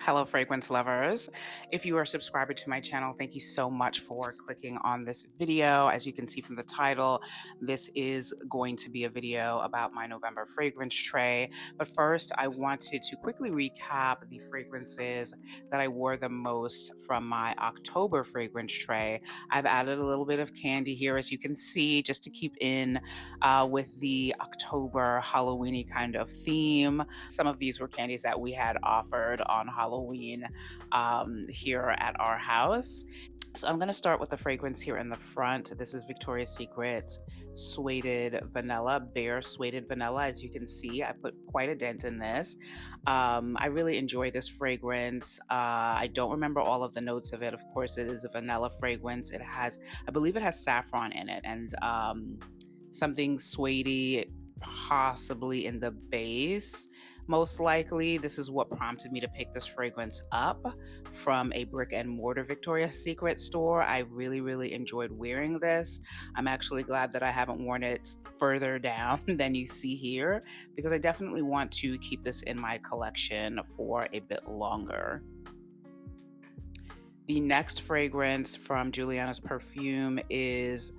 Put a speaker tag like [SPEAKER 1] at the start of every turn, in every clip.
[SPEAKER 1] Hello, fragrance lovers. If you are a subscriber to my channel, thank you so much for clicking on this video. As you can see from the title, this is going to be a video about my November fragrance tray. But first, I wanted to quickly recap the fragrances that I wore the most from my October fragrance tray. I've added a little bit of candy here, as you can see, just to keep in with the October Halloweeny kind of theme. Some of these were candies that we had offered on Halloween here at our house. So I'm going to start with the fragrance here in the front. This is Victoria's Secret's Suede Vanilla, Bare Suede Vanilla. As you can see, I put quite a dent in this. I really enjoy this fragrance. I don't remember all of the notes of it. Of course, it is a vanilla fragrance. I believe it has saffron in it and something suede, possibly in the base. Most likely, this is what prompted me to pick this fragrance up from a brick and mortar Victoria's Secret store. I really, really enjoyed wearing this. I'm actually glad that I haven't worn it further down than you see here, because I definitely want to keep this in my collection for a bit longer. The next fragrance from Juliana's Perfume is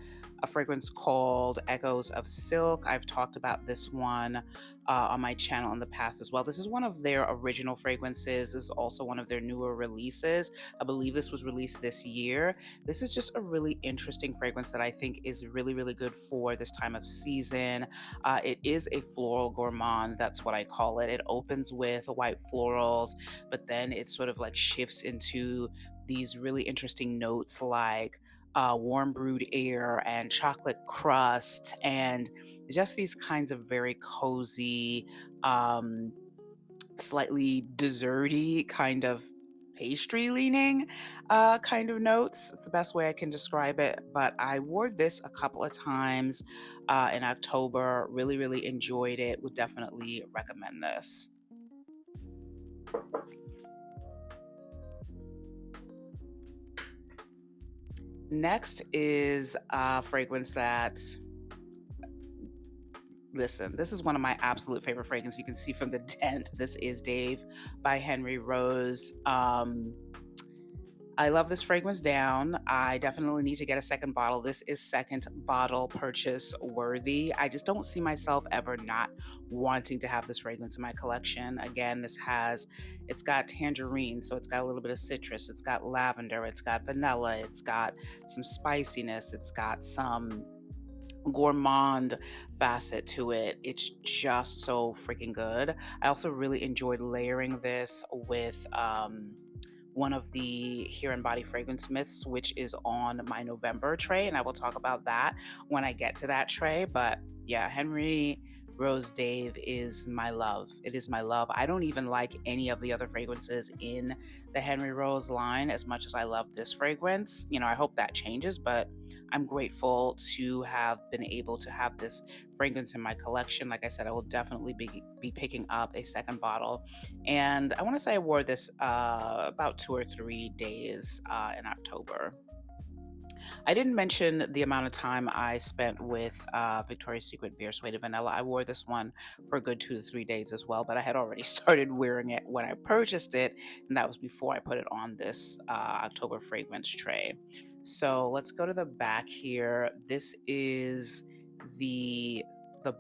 [SPEAKER 1] a fragrance called Echoes of Silk. I've talked about this one on my channel in the past as well. This is one of their original fragrances. This is also one of their newer releases. I believe this was released this year. This is just a really interesting fragrance that I think is really, really good for this time of season. It is a floral gourmand. That's what I call it. It opens with white florals, but then it sort of like shifts into these really interesting notes like warm brewed air and chocolate crust, and just these kinds of very cozy, slightly desserty kind of pastry leaning kind of notes. It's the best way I can describe it. But I wore this a couple of times in October. Really, really enjoyed it. Would definitely recommend this. Next is a fragrance that, listen, this is one of my absolute favorite fragrances. You can see from the dent. This is Dave by Henry Rose. I love this fragrance down. I definitely need to get a second bottle. This is second bottle purchase worthy. I just don't see myself ever not wanting to have this fragrance in my collection. Again, it's got tangerine, so it's got a little bit of citrus. It's got lavender. It's got vanilla. It's got some spiciness. It's got some gourmand facet to it. It's just so freaking good. I also really enjoyed layering this with one of the Hair and Body fragrance myths, which is on my November tray, and I will talk about that when I get to that tray. But yeah, Henry Rose Dave is my love. It is my love. I don't even like any of the other fragrances in the Henry Rose line as much as I love this fragrance. I hope that changes, but I'm grateful to have been able to have this fragrance in my collection. Like I said, I will definitely be picking up a second bottle. And I want to say I wore this about 2 or 3 days in October. I didn't mention the amount of time I spent with Victoria's Secret Bare Suede Vanilla. I wore this one for a good 2 to 3 days as well, but I had already started wearing it when I purchased it, and that was before I put it on this October fragrance tray. So let's go to the back here. This is the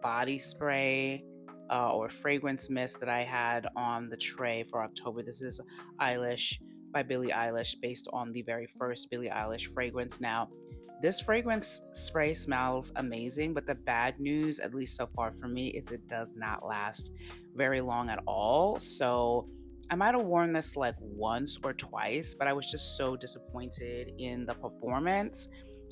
[SPEAKER 1] body spray or fragrance mist that I had on the tray for October. This is Eilish by Billie Eilish, based on the very first Billie Eilish fragrance. Now, this fragrance spray smells amazing, but the bad news, at least so far for me, is it does not last very long at all. So I might have worn this like once or twice, but I was just so disappointed in the performance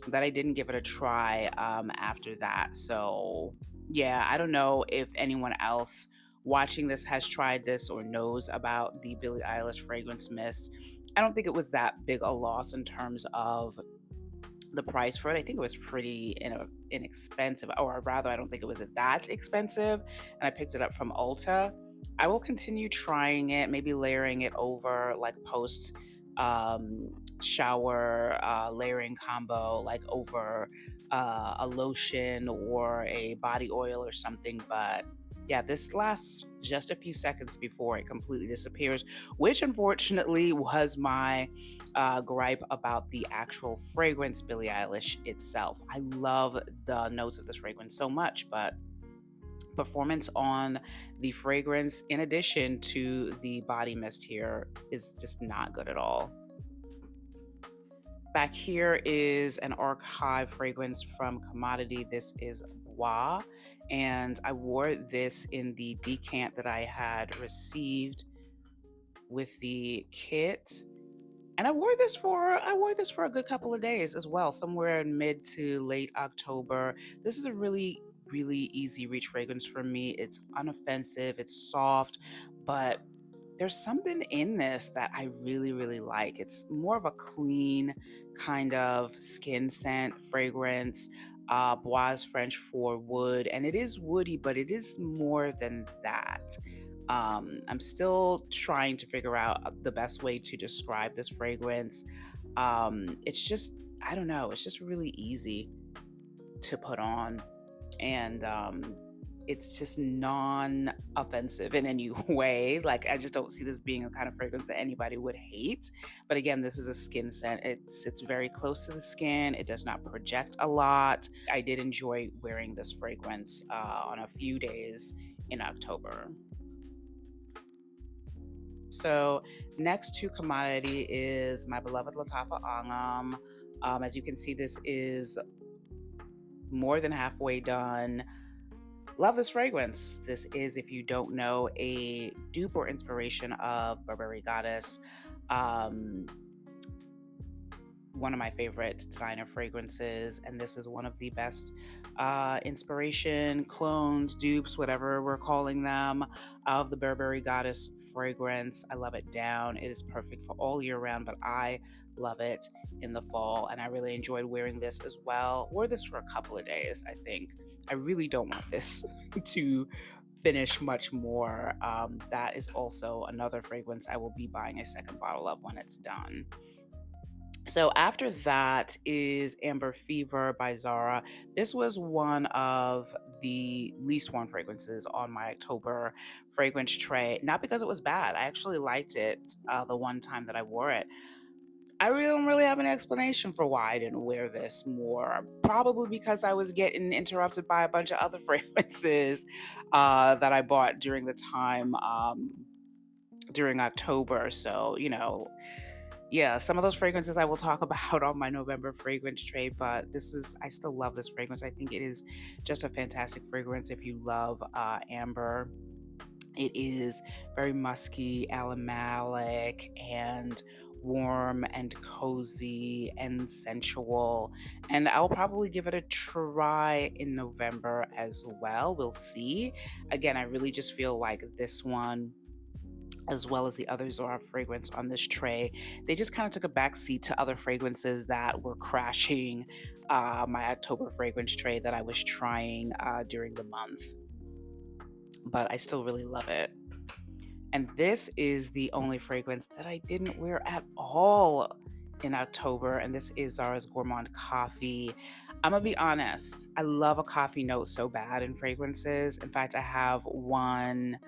[SPEAKER 1] that I didn't give it a try after that. So yeah, I don't know if anyone else watching this has tried this or knows about the Billie Eilish fragrance mist. I don't think it was that big a loss in terms of the price for it. I think it was pretty inexpensive, or rather, I don't think it was that expensive. And I picked it up from Ulta. I will continue trying it, maybe layering it over like post shower layering combo, like over a lotion or a body oil or something. But Yeah, this lasts just a few seconds before it completely disappears, which unfortunately was my gripe about the actual fragrance Billie Eilish itself. I love the notes of this fragrance so much, but performance on the fragrance, in addition to the body mist here, is just not good at all. Back here is an archive fragrance from Commodity. This is Bois, and I wore this in the decant that I had received with the kit. And I wore this for a good couple of days as well, somewhere in mid to late October. This is a really easy reach fragrance for me. It's unoffensive, it's soft, but there's something in this that I really like. It's more of a clean kind of skin scent fragrance. Bois is French for wood, and it is woody, but it is more than that. I'm still trying to figure out the best way to describe this fragrance. It's just, I don't know, it's just really easy to put on. And it's just non-offensive in any way. Like, I just don't see this being a kind of fragrance that anybody would hate. But again, this is a skin scent. It's very close to the skin. It does not project a lot. I did enjoy wearing this fragrance on a few days in October. So next to Commodity is my beloved Lattafa Angam. As you can see, this is more than halfway done. Love this fragrance. This is, if you don't know, a dupe or inspiration of Burberry Goddess. Um, One of my favorite designer fragrances, and this is one of the best inspiration, clones, dupes, whatever we're calling them, of the Burberry Goddess fragrance. I love it down. It is perfect for all year round, but I love it in the fall, and I really enjoyed wearing this as well. Wore this for a couple of days, I think. I really don't want this to finish much more. That is also another fragrance I will be buying a second bottle of when it's done. So after that is Amber Fever by Zara. This was one of the least worn fragrances on my October fragrance tray. Not because it was bad. I actually liked it the one time that I wore it. I really don't really have an explanation for why I didn't wear this more. Probably because I was getting interrupted by a bunch of other fragrances that I bought during the time during October. So, yeah, some of those fragrances I will talk about on my November fragrance trade, but I still love this fragrance. I think it is just a fantastic fragrance if you love amber. It is very musky, alumalic, and warm and cozy and sensual. And I'll probably give it a try in November as well. We'll see. Again, I really just feel like this one, as well as the other Zora fragrance on this tray, they just kind of took a back seat to other fragrances that were crashing my October fragrance tray that I was trying during the month. But I still really love it. And this is the only fragrance that I didn't wear at all in October, and this is Zara's Gourmand Coffee. I'm gonna be honest, I love a coffee note so bad in fragrances. In fact, I have one.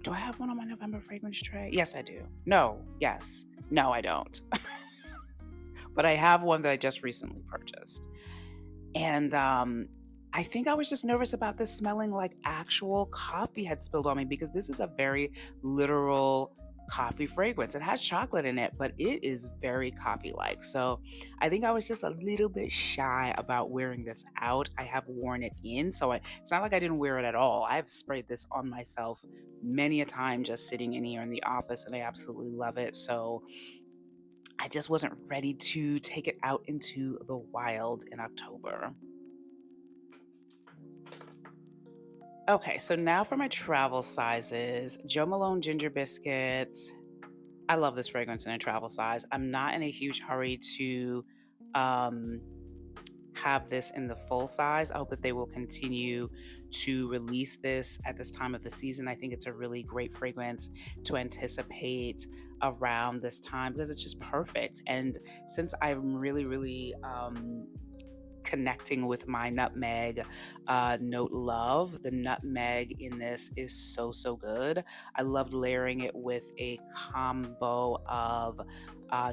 [SPEAKER 1] Do I have one on my November fragrance tray? Yes, I do. No, yes. No, I don't. But I have one that I just recently purchased. And I think I was just nervous about this smelling like actual coffee had spilled on me, because this is a very literal coffee fragrance. It has chocolate in it, but it is very coffee like. So I think I was just a little bit shy about wearing this out. I have worn it in, so it's not like I didn't wear it at all. I've sprayed this on myself many a time just sitting in here in the office, and I absolutely love it. So I just wasn't ready to take it out into the wild in October. Okay, so now for my travel sizes. Joe Malone Ginger Biscuits. I love this fragrance in a travel size. I'm not in a huge hurry to um, have this in the full size. I hope that they will continue to release this at this time of the season. I think it's a really great fragrance to anticipate around this time, because it's just perfect. And since I'm really connecting with my nutmeg note love. The nutmeg in this is so, so good. I loved layering it with a combo of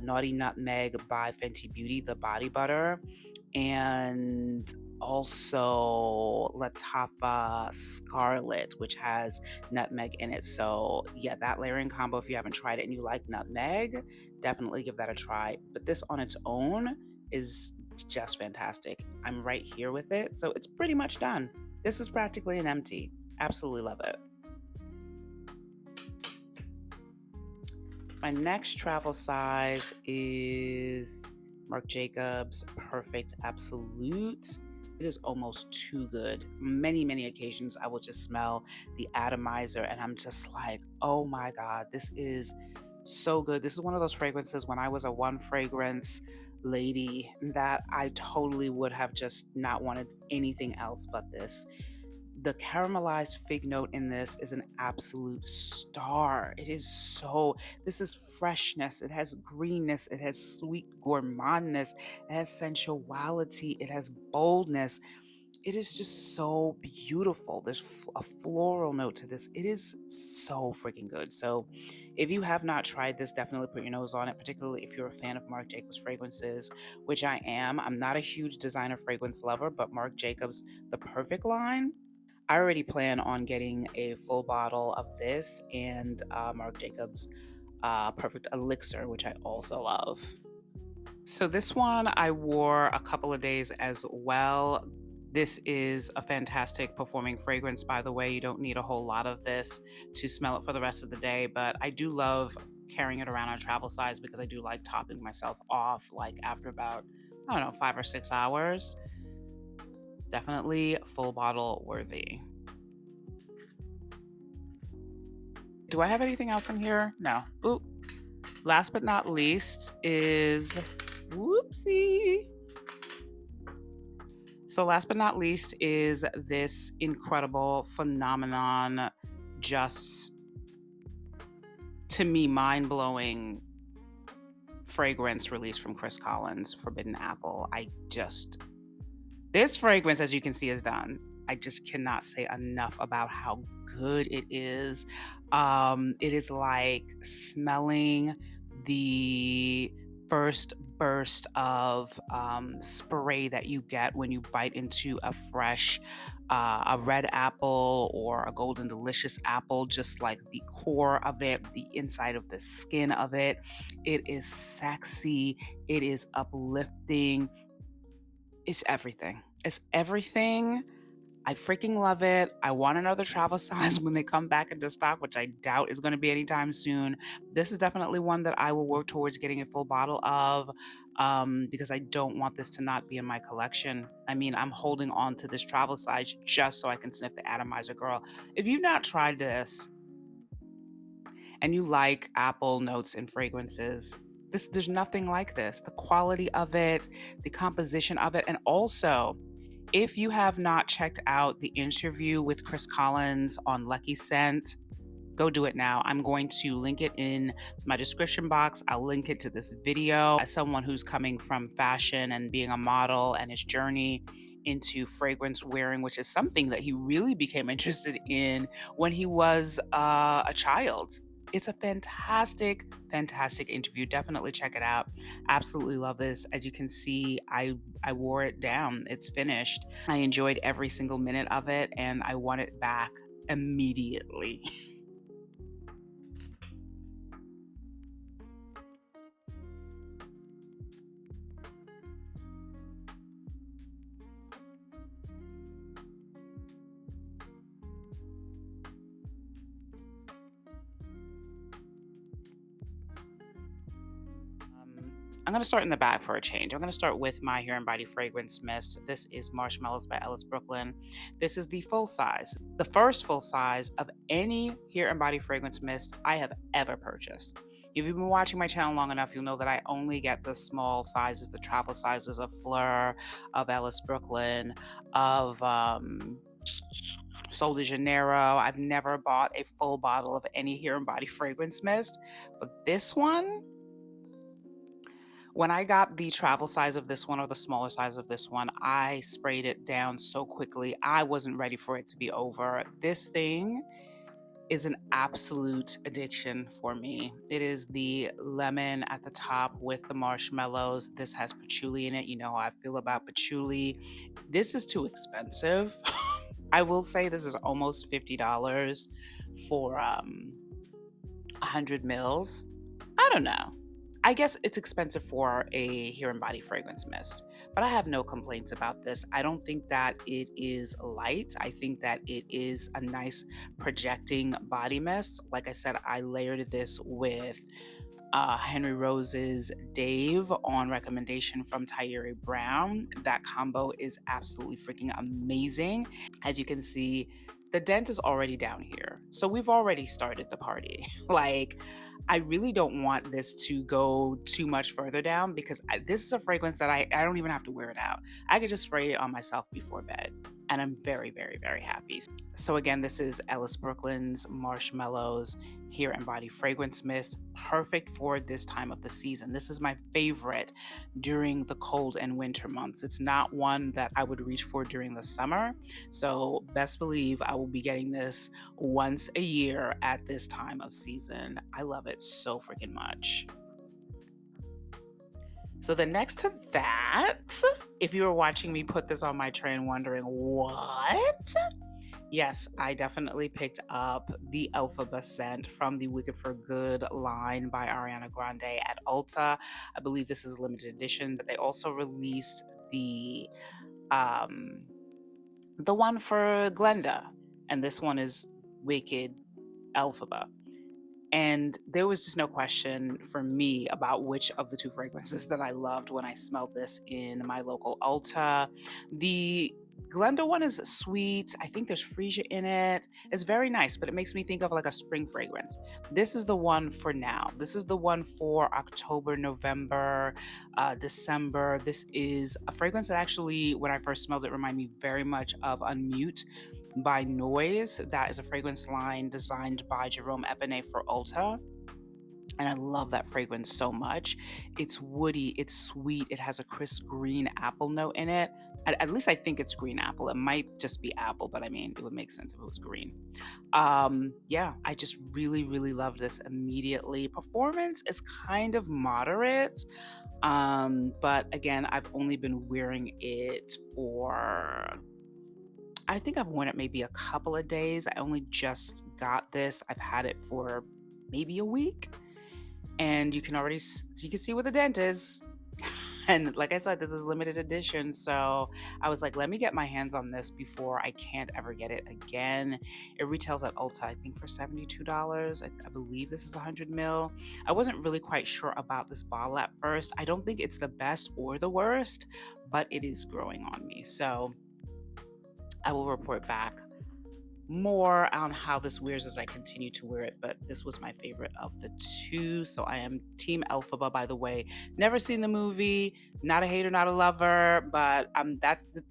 [SPEAKER 1] Naughty Nutmeg by Fenty Beauty, the body butter, and also Lattafa Scarlet, which has nutmeg in it. So yeah, that layering combo, if you haven't tried it and you like nutmeg, definitely give that a try. But this on its own is just fantastic. I'm right here with it, so it's pretty much done. This is practically an empty. Absolutely love it. My next travel size is Marc Jacobs Perfect Absolute. It is almost too good. Many occasions I will just smell the atomizer and I'm just like, oh my God, this is so good. This is one of those fragrances when I was a one fragrance lady that I totally would have just not wanted anything else but this. The caramelized fig note in this is an absolute star. It is so, this is freshness, it has greenness, it has sweet gourmandness, it has sensuality, it has boldness. It is just so beautiful. There's a floral note to this. It is so freaking good. So if you have not tried this, definitely put your nose on it, particularly if you're a fan of Marc Jacobs fragrances, which I am. I'm not a huge designer fragrance lover, but Marc Jacobs, the Perfect line, I already plan on getting a full bottle of this and Marc Jacobs Perfect Elixir, which I also love. So this one I wore a couple of days as well. This is a fantastic performing fragrance, by the way. You don't need a whole lot of this to smell it for the rest of the day, but I do love carrying it around on travel size because I do like topping myself off like after about, I don't know, 5 or 6 hours. Definitely full bottle worthy. Do I have anything else in here? No. Ooh. Last but not least is, whoopsie. So last but not least is this incredible phenomenon, just to me, mind-blowing fragrance released from Chris Collins, Forbidden Apple. This fragrance, as you can see, is done. I just cannot say enough about how good it is. It is like smelling the first burst of spray that you get when you bite into a fresh, a red apple or a golden delicious apple, just like the core of it, the inside of the skin of it. It is sexy. It is uplifting. It's everything. It's everything. I freaking love it. I want another travel size when they come back into stock, which I doubt is going to be anytime soon. This is definitely one that I will work towards getting a full bottle of because I don't want this to not be in my collection. I mean, I'm holding on to this travel size just so I can sniff the atomizer, girl. If you've not tried this and you like apple notes and fragrances, there's nothing like this. The quality of it, the composition of it, and also if you have not checked out the interview with Chris Collins on Lucky Scent, go do it now. I'm going to link it in my description box. I'll link it to this video. As someone who's coming from fashion and being a model and his journey into fragrance wearing, which is something that he really became interested in when he was a child. It's a fantastic interview. Definitely check it out. Absolutely love this. As you can see, I wore it down. It's finished. I enjoyed every single minute of it and I want it back immediately. I'm going to start in the back for a change. I'm going to start with my Hair and Body Fragrance Mist. This is Marshmallows by Ellis Brooklyn. This is the full size, the first full size of any Hair and Body Fragrance Mist I have ever purchased. If you've been watching my channel long enough, you'll know that I only get the small sizes, the travel sizes of Phlur, of Ellis Brooklyn, of Sol de Janeiro. I've never bought a full bottle of any Hair and Body Fragrance Mist, but this one, When I got the travel size of this one or the smaller size of this one, I sprayed it down so quickly. I wasn't ready for it to be over. This thing is an absolute addiction for me. It is the lemon at the top with the marshmallows. This has patchouli in it. You know how I feel about patchouli. This is too expensive. I will say this is almost $50 for 100 mils. I don't know. I guess it's expensive for a hair and body fragrance mist, but I have no complaints about this. I don't think that it is light. I think that it is a nice projecting body mist. Like I said, I layered this with Henry Rose's Dave on recommendation from Tyree Brown. That combo is absolutely freaking amazing. As you can see, the dent is already down here. So we've already started the party. Like, I really don't want this to go too much further down because this is a fragrance that I don't even have to wear it out. I could just spray it on myself before bed. And I'm very, very, very happy. So again, this is Ellis Brooklyn's Marshmallows Hair and Body Fragrance Mist. Perfect for this time of the season. This is my favorite during the cold and winter months. It's not one that I would reach for during the summer. So best believe I will be getting this once a year at this time of season. I love it so freaking much. So the next to that, if you were watching me put this on my tray and wondering what? Yes, I definitely picked up the Elphaba scent from the Wicked for Good line by Ariana Grande at Ulta. I believe this is limited edition, but they also released the one for Glenda, and this one is Wicked Elphaba. And there was just no question for me about which of the two fragrances that I loved when I smelled this in my local Ulta. The Glenda one is sweet. I think there's freesia in it. It's very nice, but it makes me think of like a spring fragrance. This is the one for now. This is the one for October, November, December. This is a fragrance that actually, when I first smelled it, reminded me very much of Unmute by Noise. That is a fragrance line designed by Jerome Epinay for Ulta. And I love that fragrance so much. It's woody, it's sweet, it has a crisp green apple note in it. At least I think it's green apple. It might just be apple, but I mean, it would make sense if it was green. Yeah, I just really, really love this immediately. Performance is kind of moderate. But again, I've only been wearing it for, I think I've worn it maybe a couple of days. I only just got this. I've had it for maybe a week. And you can already you can see where the dent is. And like I said, this is limited edition. So I was like, let me get my hands on this before I can't ever get it again. It retails at Ulta, I think, for $72. I believe this is 100 mil. I wasn't really quite sure about this bottle at first. I don't think it's the best or the worst, but it is growing on me. So I will report back more on how this wears as I continue to wear it, but this was my favorite of the two. So I am Team Elphaba, by the way. Never seen the movie, not a hater, not a lover, but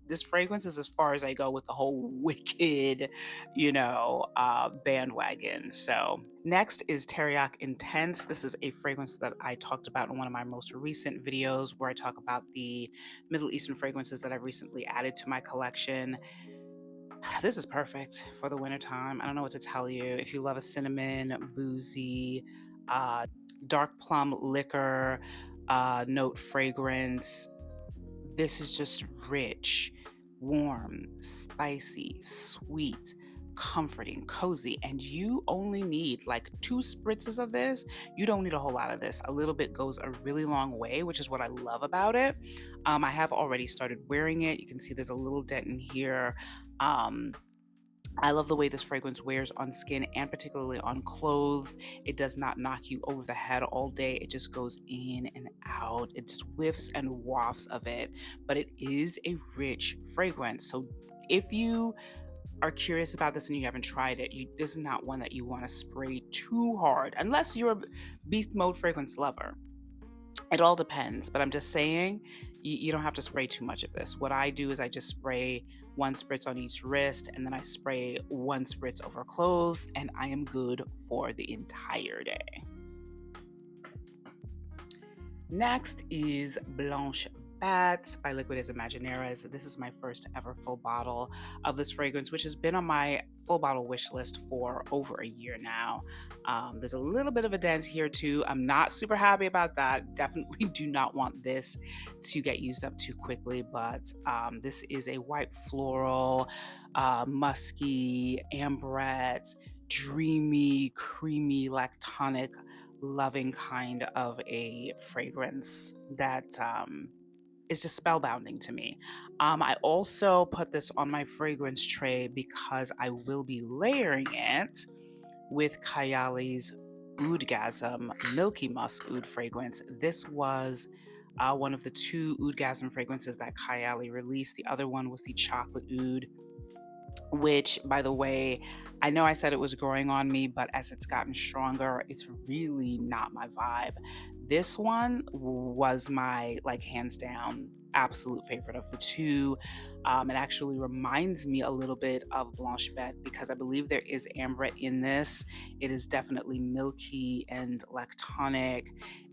[SPEAKER 1] this fragrance is as far as I go with the whole Wicked, bandwagon. So next is Teriaq Intense. This is a fragrance that I talked about in one of my most recent videos where I talk about the Middle Eastern fragrances that I've recently added to my collection. This is perfect for the wintertime. I don't know what to tell you. If you love a cinnamon, boozy, dark plum liquor note fragrance, this is just rich, warm, spicy, sweet, comforting, cozy, and you only need like 2 spritzes of this. You don't need a whole lot of this. A little bit goes a really long way, which is what I love about it. I have already started wearing it. You can see there's a little dent in here. I love the way this fragrance wears on skin and particularly on clothes. It does not knock you over the head all day. It just goes in and out. It just whiffs and wafts of it, but it is a rich fragrance. So if you are curious about this and you haven't tried it, this is not one that you want to spray too hard unless you're a beast mode fragrance lover. It all depends, but I'm just saying you don't have to spray too much of this. What I do is I just spray 1 spritz on each wrist, and then I spray 1 spritz over clothes, and I am good for the entire day. Next is Blanche Bete by Liquid Imaginaires. This is my first ever full bottle of this fragrance, which has been on my full bottle wish list for over a year now. There's a little bit of a dent here too. I'm not super happy about that. Definitely do not want this to get used up too quickly, but this is a white floral, musky, ambrette, dreamy, creamy, lactonic loving kind of a fragrance that is just spellbinding to me. I also put this on my fragrance tray because I will be layering it with Kayali's Oudgasm Milky Musk Oud fragrance. This was one of the two Oudgasm fragrances that Kayali released. The other one was the Chocolate Oud, which, by the way, I know I said it was growing on me, but as it's gotten stronger, it's really not my vibe. This one was my, like, hands down absolute favorite of the two. It actually reminds me a little bit of Blanche Bete because I believe there is ambrette in this. It is definitely milky and lactonic.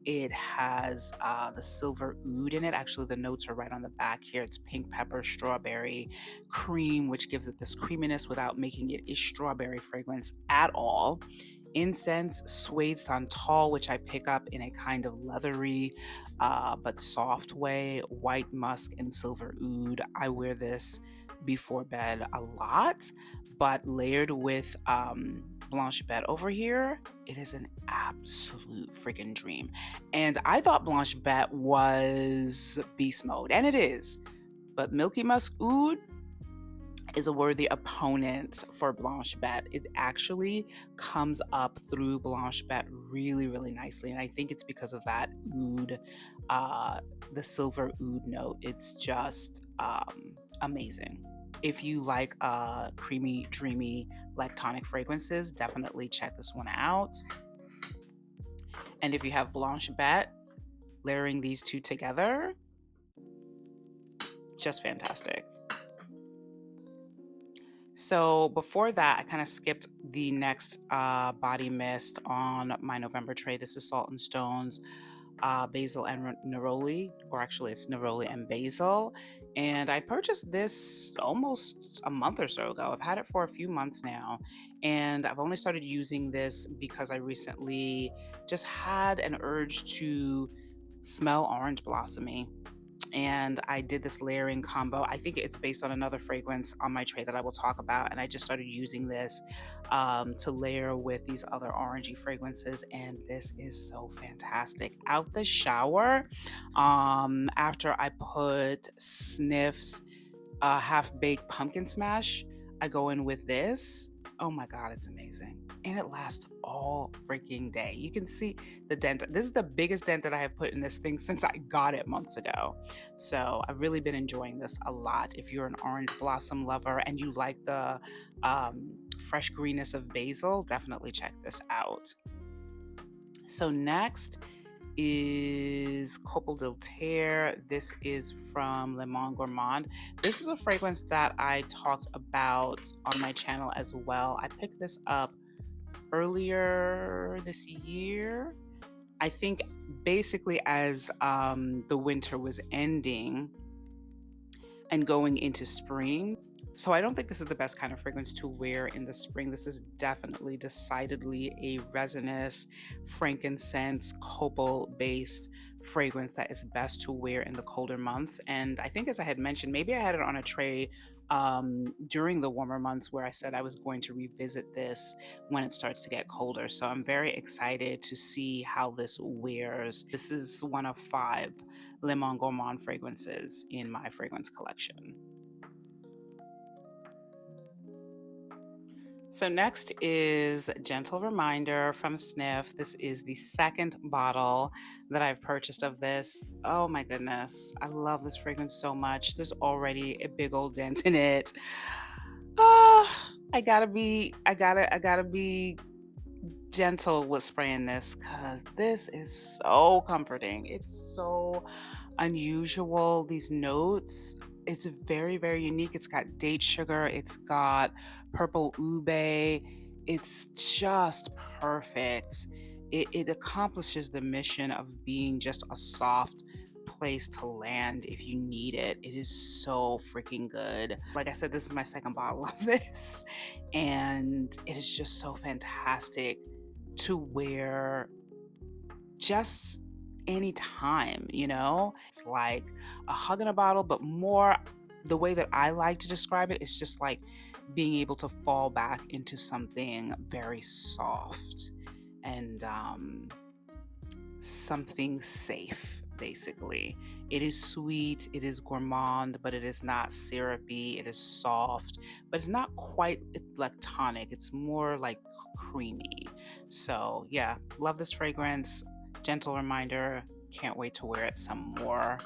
[SPEAKER 1] It has the silver oud in it. Actually, the notes are right on the back here. It's pink pepper, strawberry, cream, which gives it this creaminess without making it a strawberry fragrance at all. Incense, suede santal, which I pick up in a kind of leathery but soft way, white musk, and silver oud. I wear this before bed a lot, but layered with Blanche Bete over here, it is an absolute freaking dream. And I thought Blanche Bete was beast mode, and it is. But Milky Musk Oud is a worthy opponent for Blanche Bete. It actually comes up through Blanche Bete really, really nicely. And I think it's because of that oud, the silver oud note. It's just amazing. If you like creamy, dreamy, lactonic fragrances, definitely check this one out. And if you have Blanche Bete, layering these two together, just fantastic. So before that, I kind of skipped the next body mist on my November tray. This is Salt and Stone's Basil and Neroli, or actually it's Neroli and Basil. And I purchased this almost a month or so ago. I've had it for a few months now. And I've only started using this because I recently just had an urge to smell orange blossomy, and I did this layering combo. I think it's based on another fragrance on my tray that I will talk about. And I just started using this to layer with these other orangey fragrances. And this is so fantastic. Out the shower, after I put Snif's half-baked pumpkin smash, I go in with this. Oh my God, it's amazing. And it lasts all freaking day. You can see the dent. This is the biggest dent that I have put in this thing since I got it months ago. So I've really been enjoying this a lot. If you're an orange blossom lover and you like the fresh greenness of basil, definitely check this out. So next is Copal de Terre. This is from Le Monde Gourmand. This is a fragrance that I talked about on my channel as well. I picked this up earlier this year. I think basically as the winter was ending and going into spring. So I don't think this is the best kind of fragrance to wear in the spring. This is definitely, decidedly a resinous, frankincense, copal-based fragrance that is best to wear in the colder months. And I think, as I had mentioned, maybe I had it on a tray during the warmer months where I said I was going to revisit this when it starts to get colder. So I'm very excited to see how this wears. This is one of 5 Le Monde Gourmand fragrances in my fragrance collection. So next is Gentle Reminder from Snif. This is the second bottle that I've purchased of this. Oh my goodness. I love this fragrance so much. There's already a big old dent in it. I gotta be gentle with spraying this because this is so comforting. It's so unusual. These notes, it's very, very unique. It's got date sugar, it's got purple ube. It's just perfect. it accomplishes the mission of being just a soft place to land if you need it. It is so freaking good. Like I said, this is my second bottle of this, and it is just so fantastic to wear just anytime, you know? It's like a hug in a bottle, but more the way that I like to describe it is just like being able to fall back into something very soft and something safe, basically. It is sweet, it is gourmand, but it is not syrupy. It is soft, but it's not quite like tonic. It's more like creamy. So, yeah, love this fragrance. Gentle reminder, can't wait to wear it some more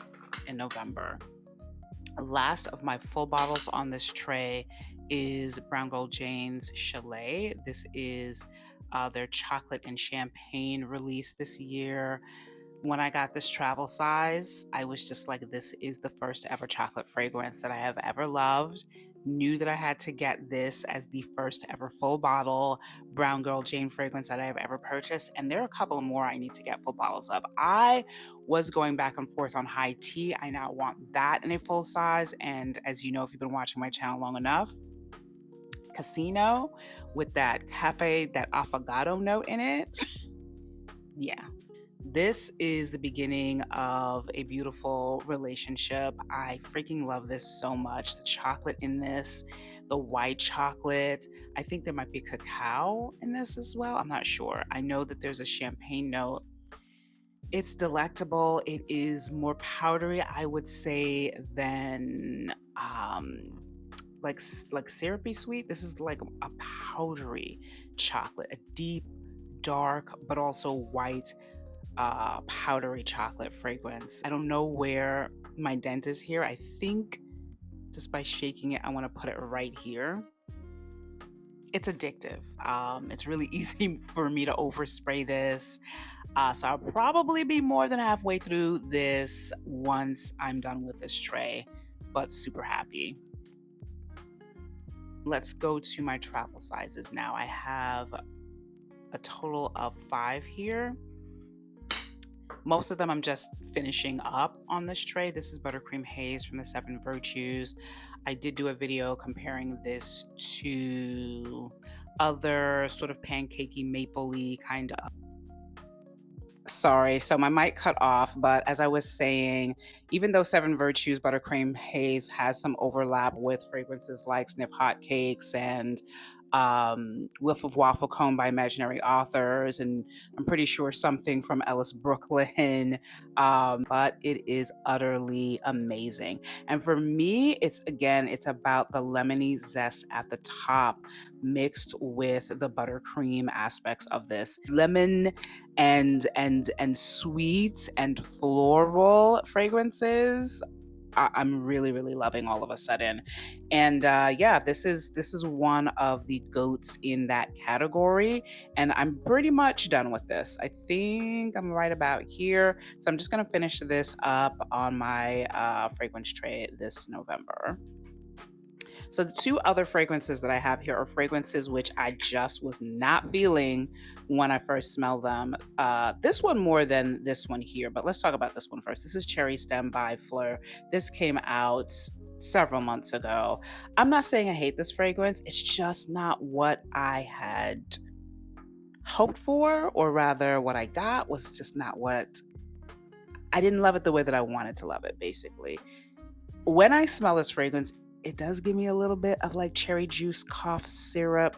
[SPEAKER 1] in November. Last of my full bottles on this tray is Brown Gold Jane's Chalet. This is their chocolate and champagne release this year. When I got this travel size, I was just like, this is the first ever chocolate fragrance that I have ever loved. Knew that I had to get this as the first ever full bottle Brown Girl Jane fragrance that I have ever purchased. And there are a couple more I need to get full bottles of. I was going back and forth on high tea. I now want that in a full size. And as you know, if you've been watching my channel long enough, Casino with that cafe, that affogato note in it. Yeah. This is the beginning of a beautiful relationship. I freaking love this so much. The chocolate in this, the white chocolate. I think there might be cacao in this as well. I'm not sure. I know that there's a champagne note. It's delectable. It is more powdery, I would say, than like syrupy sweet. This is like a powdery chocolate, a deep, dark, but also white powdery chocolate fragrance. I don't know where my dent is here. I think just by shaking it, I want to put it right here. It's addictive. It's really easy for me to overspray this. So I'll probably be more than halfway through this once I'm done with this tray, but super happy. Let's go to my travel sizes now. I have a total of 5 here. Most of them I'm just finishing up on this tray. This is Buttercream Haze from the 7 Virtues. I did do a video comparing this to other sort of pancakey, mapley kind of. Sorry, so my mic cut off, but as I was saying, even though 7 Virtues Buttercream Haze has some overlap with fragrances like Snif Hotcakes and Whiff of Waffle Cone by Imaginary Authors, and I'm pretty sure something from Ellis Brooklyn, but it is utterly amazing. And for me, it's about the lemony zest at the top mixed with the buttercream aspects of this. Lemon and sweet and floral fragrances I'm really loving all of a sudden. And yeah, this is one of the goats in that category, and I'm pretty much done with this. I think I'm right about here, so I'm just gonna finish this up on my fragrance tray this November. So the 2 other fragrances that I have here are fragrances which I just was not feeling when I first smelled them. This one more than this one here, but let's talk about this one first. This is Cherry Stem by Phlur. This came out several months ago. I'm not saying I hate this fragrance. It's just not what I had hoped for, or rather what I got was just not what I didn't love it the way that I wanted to love it, basically. When I smell this fragrance, it does give me a little bit of like cherry juice, cough syrup,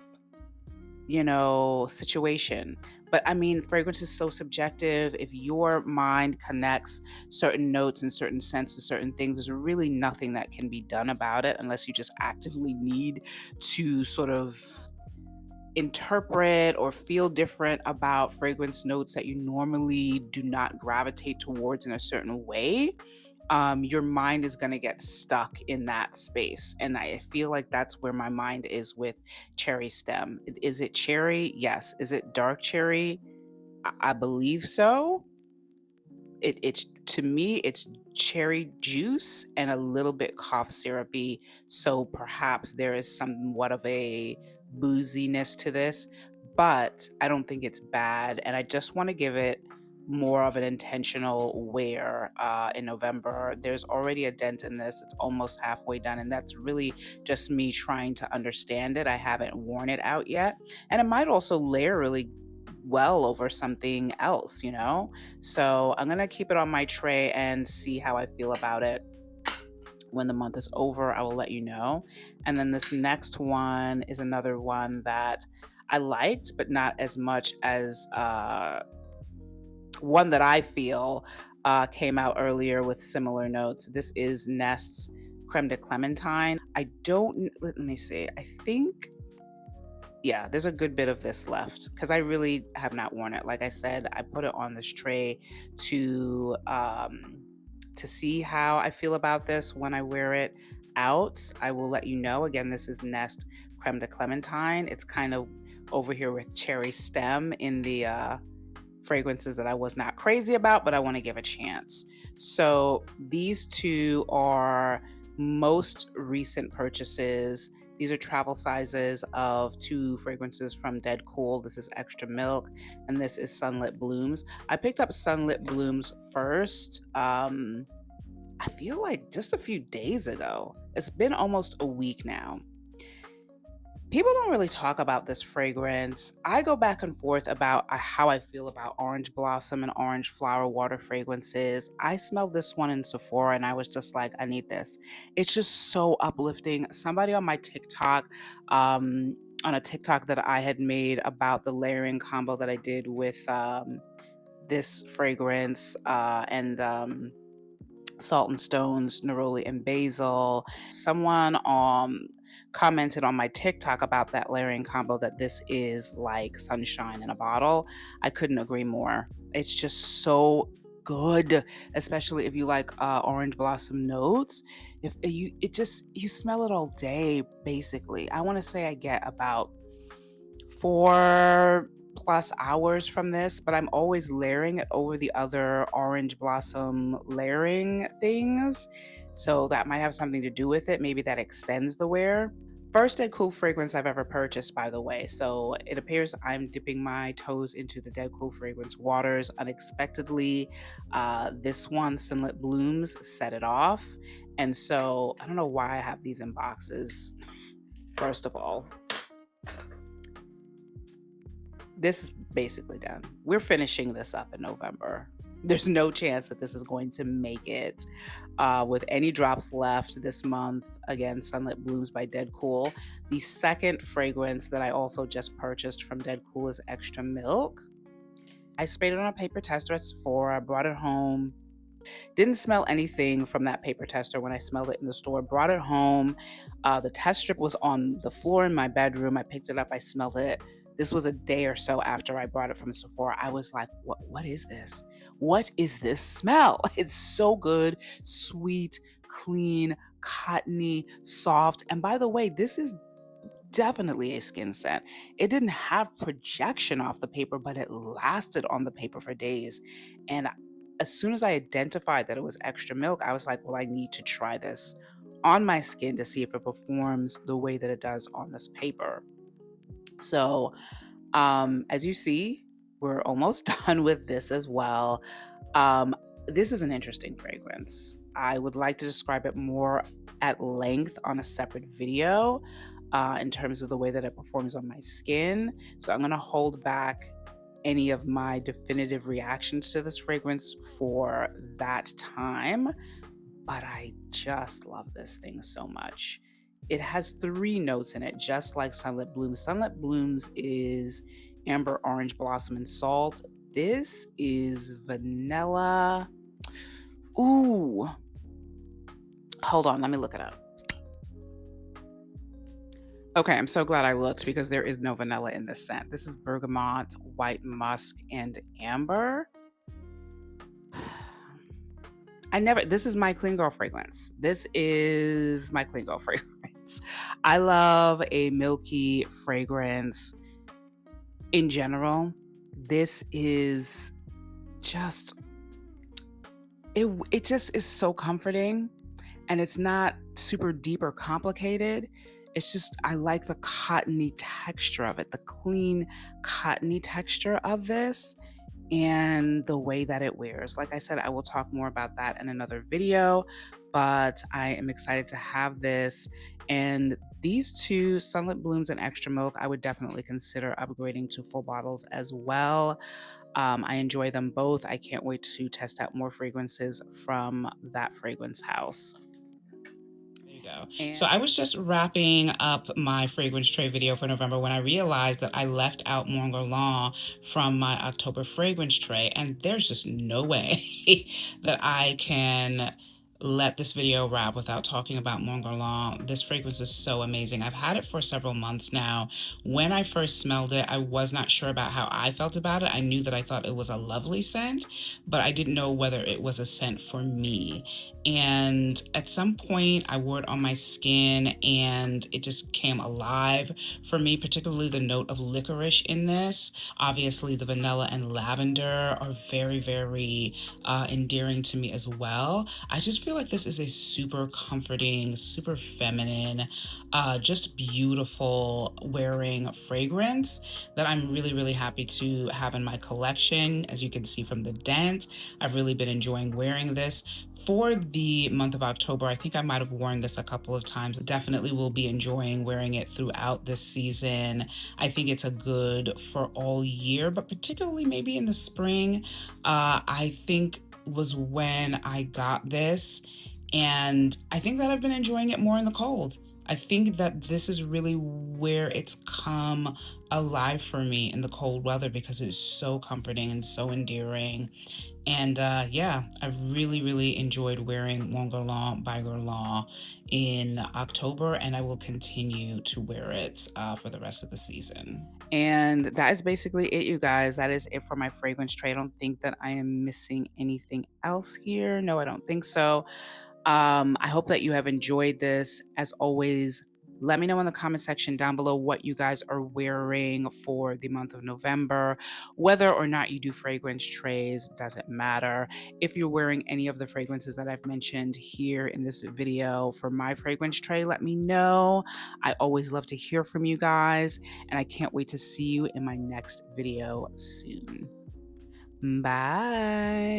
[SPEAKER 1] situation. But I mean, fragrance is so subjective. If your mind connects certain notes and certain scents to certain things, there's really nothing that can be done about it unless you just actively need to sort of interpret or feel different about fragrance notes that you normally do not gravitate towards in a certain way. Your mind is going to get stuck in that space. And I feel like that's where my mind is with Cherry Stem. Is it cherry? Yes. Is it dark cherry? I believe so. It's to me, it's cherry juice and a little bit cough syrupy. So perhaps there is somewhat of a booziness to this, but I don't think it's bad. And I just want to give it more of an intentional wear in November. There's already a dent in this. It's almost halfway done. And that's really just me trying to understand it. I haven't worn it out yet. And it might also layer really well over something else, you know? So I'm going to keep it on my tray and see how I feel about it. When the month is over, I will let you know. And then this next one is another one that I liked, but not as much as one that I feel came out earlier with similar notes. This is Nest's Creme de Clementine. Let me see. I think, yeah, there's a good bit of this left because I really have not worn it. Like I said, I put it on this tray to see how I feel about this when I wear it out. I will let you know. Again, this is Nest Creme de Clementine. It's kind of over here with Cherry Stem in the fragrances that I was not crazy about, but I want to give a chance. So these two are most recent purchases. These are travel sizes of two fragrances from DedCool. This is Extra Milk, and this is Sunlit Blooms. I picked up Sunlit Blooms first. I feel like just a few days ago. It's been almost a week now. People don't really talk about this fragrance. I go back and forth about how I feel about orange blossom and orange flower water fragrances. I smelled this one in Sephora and I was just like, I need this. It's just so uplifting. Somebody on my TikTok, on a TikTok that I had made about the layering combo that I did with this fragrance and Salt and Stones, Neroli and Basil. Someone commented on my TikTok about that layering combo that this is like sunshine in a bottle. I couldn't agree more. It's just so good, especially if you like orange blossom notes. If you smell it all day basically. I want to say I get about 4+ hours from this, but I'm always layering it over the other orange blossom layering things. So that might have something to do with it. Maybe that extends the wear. First DedCool fragrance I've ever purchased, by the way. So it appears I'm dipping my toes into the DedCool fragrance waters unexpectedly. This one, Sunlit Blooms, set it off. And so I don't know why I have these in boxes. First of all, this is basically done. We're finishing this up in November. There's no chance that this is going to make it with any drops left this month. Again, Sunlit Blooms by DedCool. The second fragrance that I also just purchased from DedCool is Extra Milk. I sprayed it on a paper tester at Sephora, brought it home. Didn't smell anything from that paper tester when I smelled it in the store. Brought it home. The test strip was on the floor in my bedroom. I picked it up. I smelled it. This was a day or so after I brought it from Sephora. I was like, what is this? What is this smell? It's so good, sweet, clean, cottony, soft. And by the way, this is definitely a skin scent. It didn't have projection off the paper, but it lasted on the paper for days. And as soon as I identified that it was Extra Milk, I was like, well, I need to try this on my skin to see if it performs the way that it does on this paper. So, as you see, we're almost done with this as well. This is an interesting fragrance. I would like to describe it more at length on a separate video in terms of the way that it performs on my skin. So I'm going to hold back any of my definitive reactions to this fragrance for that time. But I just love this thing so much. It has 3 notes in it, just like Sunlit Blooms. Sunlit Blooms is amber, orange blossom, and salt. This is vanilla. Ooh. Hold on, let me look it up. Okay, I'm so glad I looked because there is no vanilla in this scent. This is bergamot, white musk, and amber. This is my clean girl fragrance. This is my clean girl fragrance. I love a milky fragrance in general. This is just, it just is so comforting, and it's not super deep or complicated. it's just, I like the cottony texture of it, the clean cottony texture of this and the way that it wears. Like I said, I will talk more about that in another video, but I am excited to have this. And these two, Sunlit Blooms and Extra Milk, I would definitely consider upgrading to full bottles as well. I enjoy them both. I can't wait to test out more fragrances from that fragrance house.
[SPEAKER 2] There you go.
[SPEAKER 1] And
[SPEAKER 2] So I was just wrapping up my fragrance tray video for November when I realized that I left out Mont Guerlain from my October fragrance tray, and there's just no way that I can let this video wrap without talking about Mont Guerlain. This fragrance is so amazing. I've had it for several months now. When I first smelled it, I was not sure about how I felt about it. I knew that I thought it was a lovely scent, but I didn't know whether it was a scent for me. And at some point I wore it on my skin and it just came alive for me, particularly the note of licorice in this. Obviously the vanilla and lavender are very, very endearing to me as well. I just feel like this is a super comforting, super feminine, just beautiful wearing fragrance that I'm really, really happy to have in my collection. As you can see from the dent, I've really been enjoying wearing this. For the month of October, I think I might have worn this a couple of times. Definitely will be enjoying wearing it throughout this season. I think it's a good for all year, but particularly maybe in the spring. I think was when I got this, and I think that I've been enjoying it more in the cold. I think that this is really where it's come alive for me in the cold weather because it's so comforting and so endearing. And yeah, I've really, really enjoyed wearing Mont Guerlain by Guerlain in October, and I will continue to wear it for the rest of the season.
[SPEAKER 1] And that is basically it, you guys. That is it for my fragrance tray. I don't think that I am missing anything else here. No, I don't think so. I hope that you have enjoyed this. As always, let me know in the comment section down below what you guys are wearing for the month of November. Whether or not you do fragrance trays doesn't matter. If you're wearing any of the fragrances that I've mentioned here in this video for my fragrance tray, let me know. I always love to hear from you guys, and I can't wait to see you in my next video soon. Bye.